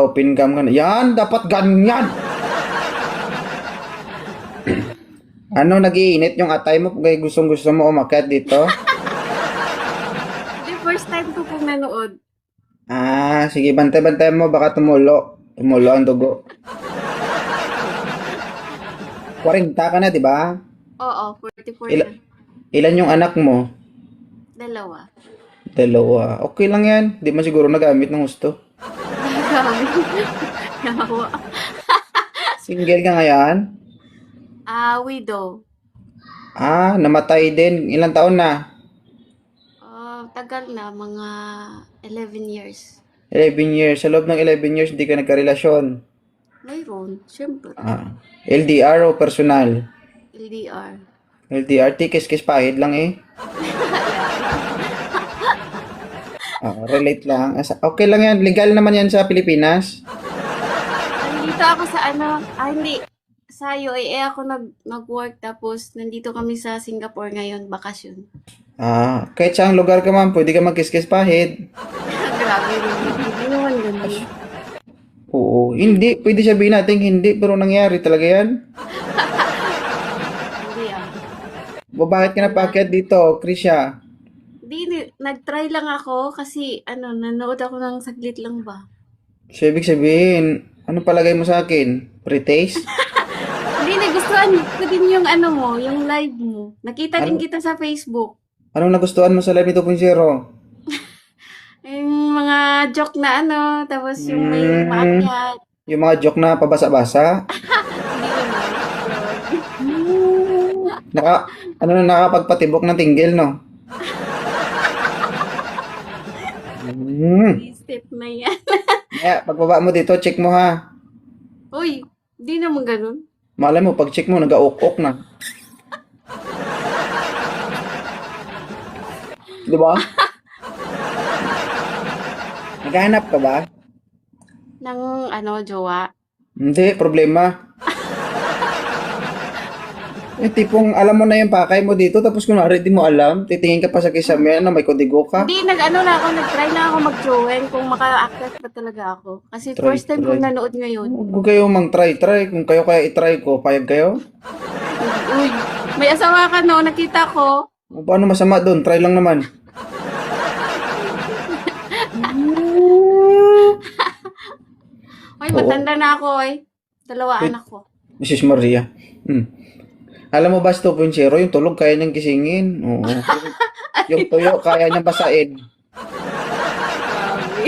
Open cam ka na. Yan, dapat ganyan. Ano, nagiinit yung atay mo kung gustong-gusto mo umakyat dito? Hindi, first time ko pong nanood. Ah, sige, bantay-bantay mo, baka tumulo. Tumulo ang dugo. 40 ka na, di ba? Oo, 44 Ila- na. ilan yung anak mo? Dalawa. Dalawa. Okay lang yan. Di mo siguro nagamit ng gusto. Grabe. Yawa. Single ka ngayon? Widow. Ah, namatay din. Ilang taon na? Tagal na, mga 11 years. 11 years. Sa loob ng 11 years, hindi ka nagkarelasyon. Mayroon, syempre. LDR o personal? LDR. LDR, tikis-kis pahid lang eh. Relate lang. Okay lang yan. Legal naman yan sa Pilipinas. Nandito ako sa hindi. Sa UAE ako nag-work tapos nandito kami sa Singapore ngayon, bakasyon. Kahit saang lugar ka man, pwede ka magkis-kis pahid. Grabe rin. Hindi naman ganun. Oo. Hindi. Pwede sabihin natin hindi, pero nangyari talaga yan. Hindi Bakit ka napakyat dito, Krisha? nag-try lang ako kasi nanood ako ng saglit lang ba. So, ibig sabihin, ano palagay mo sa akin? Pre-taste? Hindi, nagustuhan ko din yung yung live mo. Nakita din Ano, kita sa Facebook. anong nagustuhan mo sa Live 2.0? Yung mga joke na tapos yung may Hmm, maakyat. yung mga joke na pabasa-basa? Naka, ano na nakapagpatibok ng tinggil, no? Hmm. Hindi step na yan. Kaya, pagbaba mo dito, check mo ha. Uy, hindi naman ganun. Malay mo, pag check mo, nag-aok-ok na. Di ba? Naghahanap ka ba? Ng jowa. Hindi, problema. Yung tipong alam mo na yung pakay mo dito, tapos kunwari di mo alam, titingin ka pa sa kisame na may kodigo ka. Hindi, nag-try lang ako mag-join kung maka-access ba talaga ako. Kasi Try, first time ko try. nanood ngayon. Huwag kayo mang-try. Kung kayo kaya itry ko, payag kayo? Uy, may asawa ka nakita ko. O, paano masama doon? Try lang naman. Uy, Oo. matanda na ako Dalawa Wait, anak ko. Mrs. Maria. Alam mo ba, 2.0, yung tulog kaya niyang gisingin. Oo. Yung tuyo, kaya niyang basain. Grabe.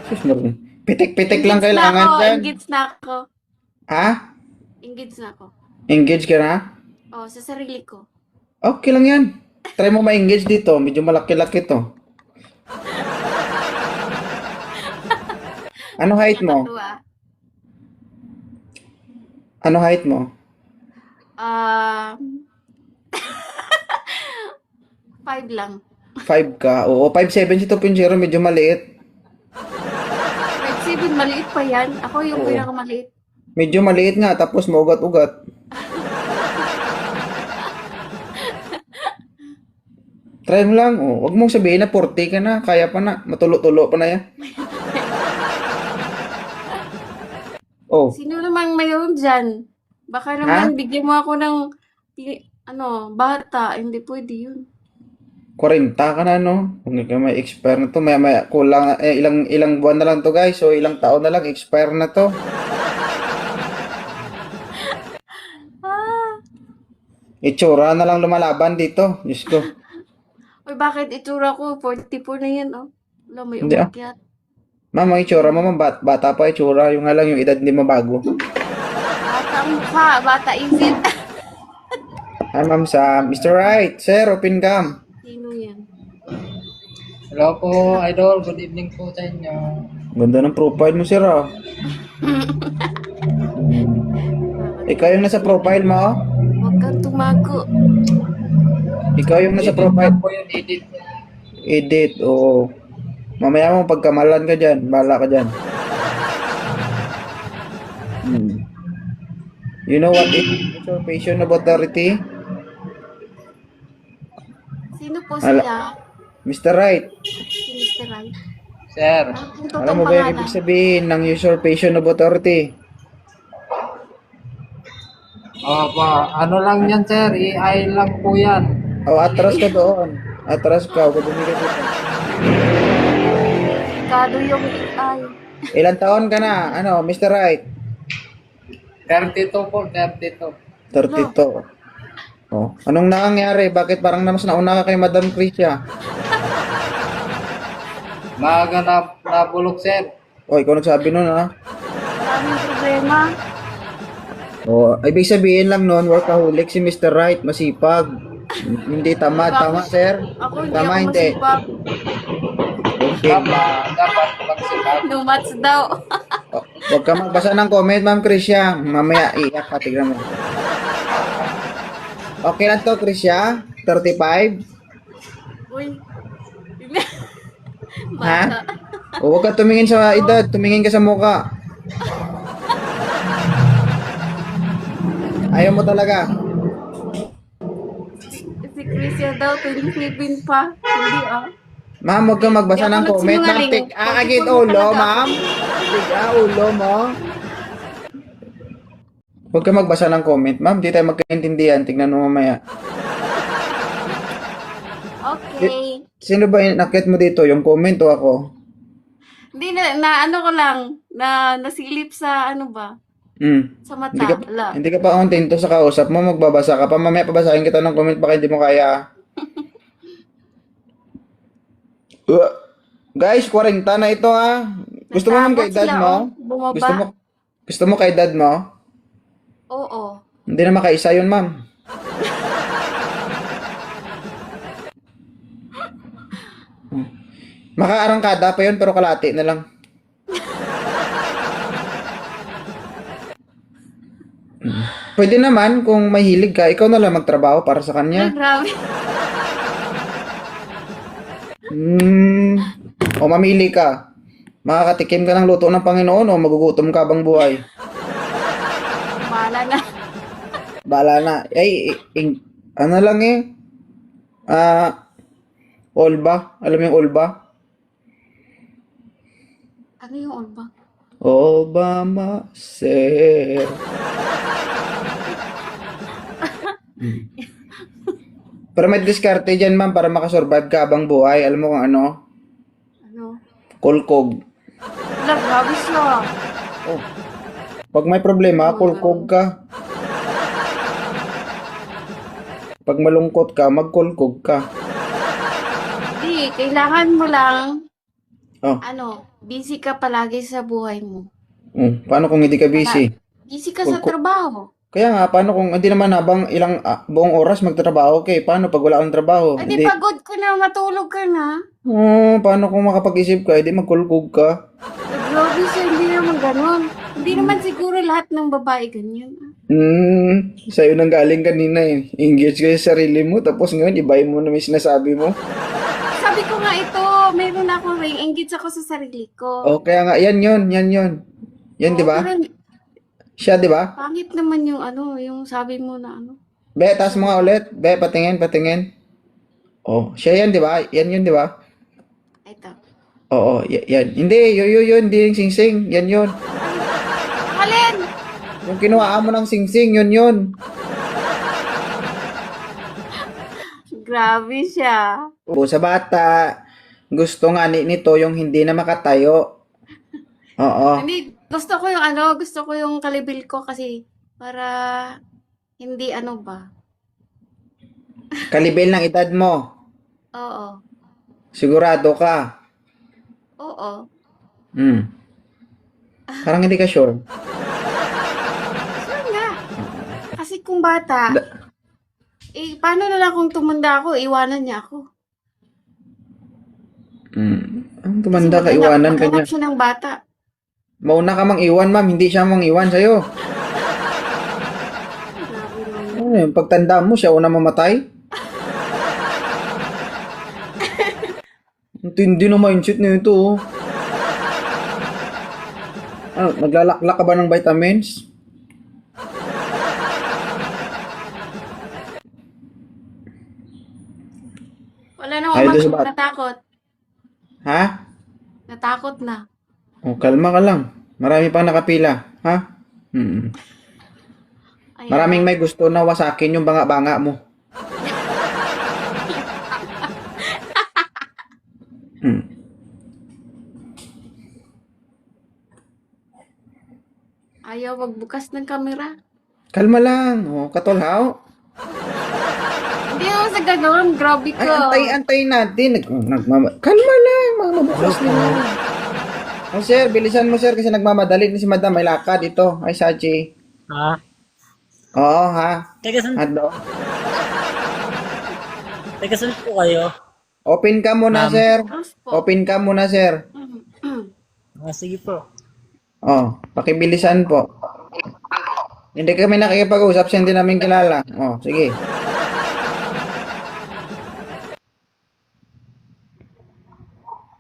Mrs. Maria. Pitik-pitik lang Engaged na kailangan ako, dyan. engaged na ako. Ha? Engaged na ako. Engage ka na? Sa sarili ko. Okay lang yan. Try mo ma-engage dito. Medyo malaki-laki to. Ano height mo? Nakakatuwa. Ano height mo? Ah, 5 lang. 5 ka? Oo, 5'7" si 2.0. Medyo maliit. 5'7", maliit pa yan. Ako yung Oo. pinakamaliit. Medyo maliit nga, tapos maugat-ugat. Try mo lang. Oh. Huwag mong sabihin na 40 ka na. Kaya pa na. Matulo-tulo pa na yan. Oh, Sino namang mayroon dyan? Baka ha? naman bigyan mo ako ng bata. Hindi pwede yun. 40 ka na, no? Kung ikaw may expire na to, maya kulang, ilang buwan na lang to, guys. So, ilang taon na lang, expire na to. Ah, Itsura na lang lumalaban dito. Diyos ko. Uy, bakit itsura ko? 44 na yan, Wala, may Hindi ah. umakyat. Ma'am, ang itsura mo, ma'am, bata pa itsura. Yung nga lang, yung edad hindi mabago. Bata ang mukha, bata isip. Hi, ma'am Sam. Mr. Right. Sir, open cam. Sino yan? Hello po, Idol. Good evening po sa inyo. Ganda ng profile mo, sir, ah. Ikaw yung nasa profile mo, oh. Huwag kang tumago. Ikaw yung nasa Edit profile. lang po yun, edit. Edit, oo. Mamaya mo pagkamalan ka dyan, bahala ka dyan. You know what is usurpation of authority? Sino po Ala, sila? Mr. Right, Si Mr. Right? Sir. Ang Alam totoong mo ba yung pangalan. ibig sabihin ng usurpation of authority? Opo, ano lang yan, sir? AI lang po yan. O, atras ka doon. Atras ka. Huwag ka bumigay dito. Kado yung AI. Ilan taon ka na? Ano, Mr. Right? 32 po, 32. 32. Oh, anong nangyari? Bakit parang mas nauna ka kay Madam Krisha? Maaga na nabulok, sir. O, ikaw nagsabi nun, ha? Maraming problema. O, ibig sabihin lang nun, workaholic si Mr. Right, masipag. Hindi tamad. Tama, sir? Ako hindi Tama, ako hindi. masipag. Okay. Dapat magsipag. No match daw. O, huwag ka magbasa ng comment, Ma'am Krisha. Mamaya, iyak ka. Tignan mo. Okay lang to, Krisha? 35? Uy. Ha? Bata. O, huwag ka tumingin sa edad. Tumingin ka sa muka. Ayaw mo talaga. Si Christian daw, 27 pa. Hindi ah. Ma'am, huwag ka magbasa Hindi ng ako comment. Ma'am, nagsinungaling. agit Pagkikon mo ulo, talaga. ma'am. Ulo mo. Huwag ka magbasa ng comment, ma'am. Di tayo magkaintindihan. Tignan mo mamaya. Okay. Sino ba yung nakit mo dito? Yung comment o ako? Hindi na ano ko lang, na nasilip sa ano ba? Hmm. Sa mata. Hindi ka, Ala. hindi ka pa kontento sa kausap mo. Magbabasa ka pa. Mamaya pabasahin kita ng comment. Baka hindi mo kaya. Guys, 40 na ito ha. Gusto mo ma'am kay Natakot dad sila, mo? oh. Bumaba. Gusto mo kay dad mo? Oo. Hindi na makaisa yun, ma'am. Makaarangkada pa yun, pero kalati na lang. Pwede naman, kung may hilig ka, ikaw na lang magtrabaho para sa Ay, kanya. grabe. Hmm. O mamili ka. Makakatikim ka ng luto ng Panginoon o magugutom ka bang buhay? Mala na. Bala na. Ay, ano lang eh. Olba. Alam mo yung Olba? Ano yung olba? Obama, sir. Pero may diskarte dyan, ma'am, para makasurvive ka habang buhay. Alam mo kung ano? Ano? Kulkog. Ala, grabe siya. Oh. Pag may problema, kulkog ka. Pag malungkot ka, magkulkog ka. Hindi, kailangan mo lang, Oh. busy ka palagi sa buhay mo. Paano kung hindi ka busy? Busy ka sa trabaho. Kaya nga, paano kung hindi naman habang ilang buong oras magtatrabaho ka eh? Paano pag wala kang trabaho? Ay, di pagod ka na, matulog ka na. Paano kung makapag-isip ka, hindi magkulkog ka? Ay, grabe siya, hindi naman ganun. Hindi naman siguro lahat ng babae ganyan. Sa'yo nang galing kanina eh. Engage ka sa sarili mo, tapos ngayon ibahin mo na may sinasabi mo. Sabi ko nga ito, meron ako ring, engage ako sa sarili ko. O, kaya nga, yan yun. Yan, di ba? Pero Siya, di ba? pangit naman yung yung sabi mo na Be, taas mo nga ulit. Be, patingin. Oh, siya yan, di ba? Yan yun, di ba? Ito. Oo, yan. Hindi, yun, hindi yung singsing. Yan yun. Alin? Yung kinuha mo ng singsing, yun. Grabe siya. O, sa bata, gusto nga nito yung hindi na makatayo. Oo. Hindi, gusto ko yung kalibil ko kasi para hindi ba. Kalibil ng edad mo. Oo. Sigurado ka. Oo. Parang hindi ka sure. Sure nga. Kasi kung bata, paano na lang kung tumanda ako, iwanan niya ako. Ang tumanda ka, iwanan ka niya. Maghanap siya ng bata. Mauna ka mang iwan, ma'am. Hindi siya mang iwan sa'yo. Grabe naman. Ano yun? Pagtanda mo, siya una mamatay? Ang tindi ng mindset na ito, oh. Ano, naglalaklak ka ba ng vitamins? Wala na Ay, doon sa akong bata. natakot. Ha? Natakot na. Oh, kalma ka lang. Marami pang nakapila. Ha? Mm. Ayun. Maraming may gusto na wasakin yung banga-banga mo. Hmm. Ayaw magbukas ng kamera. Kalma lang. Oh, katulhaw. Hindi ako sa gano'n. Grabe Ay, ka. antay natin. Kalma lang. Mabukas nila. Oh, sir, bilisan mo, sir, kasi nagmamadali ni si madam. May lakad ito. Ay, Sachi. Ha? Oo, ha? Teka, saan Ano? po kayo? Open ka muna, sir. Tapos po. Open ka muna, sir. Sige po. Oh, pakibilisan po. Hindi kami nakikipag-usap sa hindi namin kilala. Oh, sige.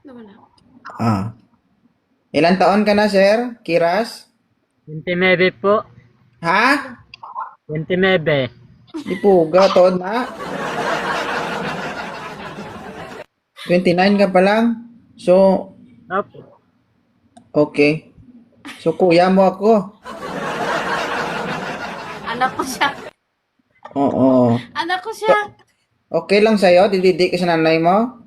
Nawala. Ah. Ilan taon ka na, sir? Kiras? 29 po. Ha? 29. Di puga, taon na. 29 ka pa lang. So, Opo. okay. So, kuya mo ako. Anak ko siya. Oo. Anak ko siya. Okay lang sa'yo? Dididik ka sa nanay mo?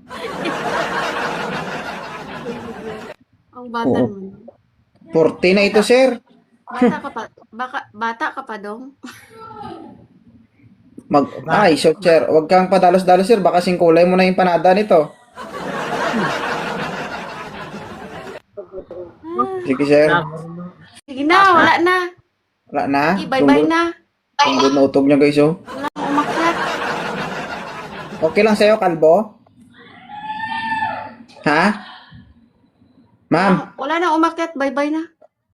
Ang bata Oo. mo. 40 na ito, sir. Bata ka pa. Bata ka pa dong. Ay, so, sir, wag kang padalos-dalos, sir. Baka singkulay mo na yung panada nito. Sige, sir. Sige na, wala na. Wala na. Sige, bye-bye na. Sunod na utog niya, guys, oh. Wala nang umakyat. Okay lang sa'yo, kalbo? Ha? Ma'am, Wala nang umakyat. Bye-bye na.